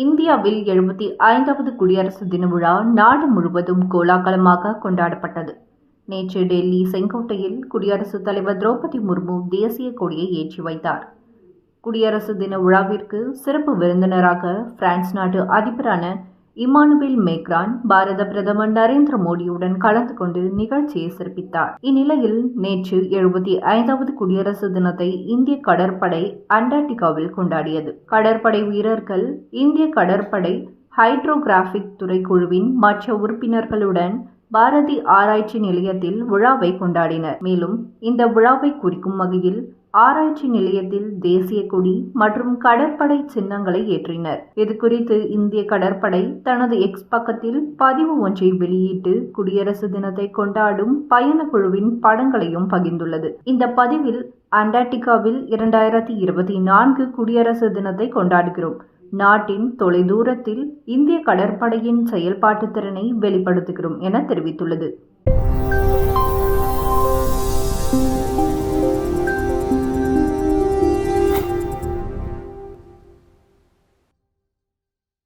இந்தியாவில் 75வது குடியரசு தின விழா நாடு முழுவதும் கோலாகலமாக கொண்டாடப்பட்டது. நேற்று டெல்லி செங்கோட்டையில் குடியரசுத் தலைவர் திரௌபதி முர்மு தேசிய கொடியை ஏற்றி வைத்தார். குடியரசு தின விழாவிற்கு சிறப்பு விருந்தினராக பிரான்ஸ் நாட்டு அதிபரான இமானுவேல் மேக்ரான் பாரத பிரதமர் நரேந்திர மோடியுடன் கலந்து கொண்டு நிகழ்ச்சியை சிறப்பித்தார். இந்நிலையில் நேற்று 75வது குடியரசு தினத்தை இந்திய கடற்படை அண்டார்டிகாவில் கொண்டாடியது. கடற்படை வீரர்கள் இந்திய கடற்படை ஹைட்ரோகிராபிக் துறைக்குழுவின் மற்ற உறுப்பினர்களுடன் பாரதி ஆராய்ச்சி நிலையத்தில் விழாவை கொண்டாடினர். மேலும் இந்த விழாவை குறிக்கும் வகையில் ஆராய்ச்சி நிலையத்தில் தேசிய கொடி மற்றும் கடற்படை சின்னங்களை ஏற்றினர். இதுகுறித்து இந்திய கடற்படை தனது எக்ஸ் பக்கத்தில் பதிவு ஒன்றை வெளியிட்டு குடியரசு தினத்தை கொண்டாடும் பயணக்குழுவின் படங்களையும் பகிர்ந்துள்ளது. இந்த பதிவில் அண்டார்டிகாவில் 2024 குடியரசு தினத்தை கொண்டாடுகிறோம். நாட்டின் தொலைதூரத்தில் இந்திய கடற்படையின் செயல்பாட்டு திறனை வெளிப்படுத்துகிறோம் என தெரிவித்துள்ளது.